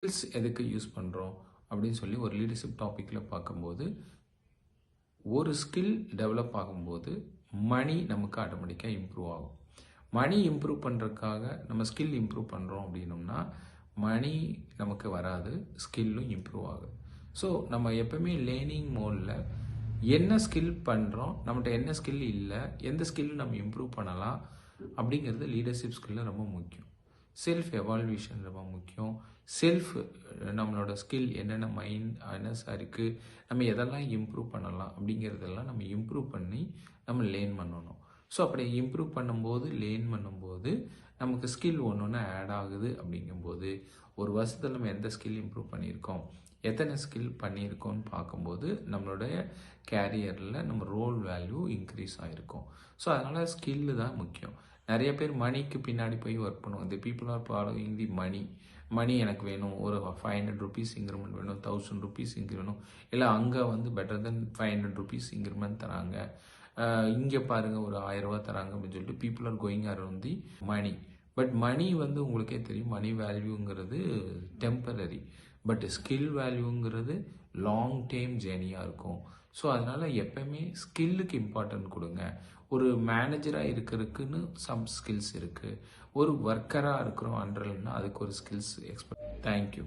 Skills எதுக்கு use பண்ணுறோம் அப்படின்னு சொல்லி ஒரு லீடர்ஷிப் டாப்பிக்கில் பார்க்கும்போது, ஒரு ஸ்கில் டெவலப் ஆகும்போது மணி நமக்கு ஆட்டோமேட்டிக்காக இம்ப்ரூவ் ஆகும். மணி இம்ப்ரூவ் பண்ணுறதுக்காக நம்ம ஸ்கில் இம்ப்ரூவ் பண்ணுறோம் அப்படின்னோம்னா மணி நமக்கு வராது, ஸ்கில்லும் இம்ப்ரூவ் ஆகுது. ஸோ நம்ம எப்பவுமே லேர்னிங் மோடில் என்ன ஸ்கில் பண்ணுறோம், நம்மகிட்ட என்ன ஸ்கில் இல்லை, எந்த ஸ்கில் நம்ம இம்ப்ரூவ் பண்ணலாம் அப்படிங்கிறது லீடர்ஷிப் ஸ்கில்ல ரொம்ப முக்கியம். செல்ஃப் எவால்வேஷன் ரொம்ப முக்கியம். நம்மளோட ஸ்கில் என்னென்ன மைனஸாக இருக்குது, நம்ம எதெல்லாம் இம்ப்ரூவ் பண்ணலாம் அப்படிங்கிறதெல்லாம் நம்ம இம்ப்ரூவ் பண்ணி நம்ம லேர்ன் பண்ணணும். ஸோ அப்படி இம்ப்ரூவ் பண்ணும்போது லேர்ன் பண்ணும்போது நமக்கு ஸ்கில் ஒன்று ஒன்று ஆட் ஆகுது. அப்படிங்கும்போது ஒரு வருஷத்தில் நம்ம எந்த ஸ்கில் இம்ப்ரூவ் பண்ணியிருக்கோம், எத்தனை ஸ்கில் பண்ணியிருக்கோம்னு பார்க்கும்போது நம்மளுடைய கேரியரில் நம்ம ரோல் வேல்யூ இன்க்ரீஸ் ஆகிருக்கும். ஸோ அதனால் ஸ்கில்லு தான் முக்கியம். நிறைய பேர் மணிக்கு பின்னாடி போய் ஒர்க் பண்ணுவோம். இந்த பீப்புள் ஆர் ஃபாலோயிங் தி மணி எனக்கு வேணும், ஒரு 500 ருபீஸ் இன்க்ரிமெண்ட் வேணும், 1000 ருபீஸ் வேணும், இல்லை அங்கே வந்து பெட்டர் தென் 500 ருபீஸ் இன்க்ரிமெண்ட் தராங்க, இங்கே பாருங்கள் ஒரு 1000 ரூபா தராங்க அப்படின்னு சொல்லிட்டு people are going around the money. But money வந்து உங்களுக்கே தெரியும், மணி வேல்யூங்கிறது டெம்பரரி. பட் ஸ்கில் வேல்யூங்கிறது லாங் டைம் ஜேர்னியாக இருக்கும். ஸோ அதனால் எப்பவுமே ஸ்கில்லுக்கு இம்பார்ட்டன்ட் கொடுங்க. ஒரு மேனேஜராக இருக்கிறதுக்குன்னு சம் ஸ்கில்ஸ் இருக்குது, ஒரு ஒர்க்கராக இருக்கிறோம் அண்டர்லன்னா அதுக்கு ஒரு ஸ்கில்ஸ் எக்ஸ்பெக்ட். தேங்க்யூ.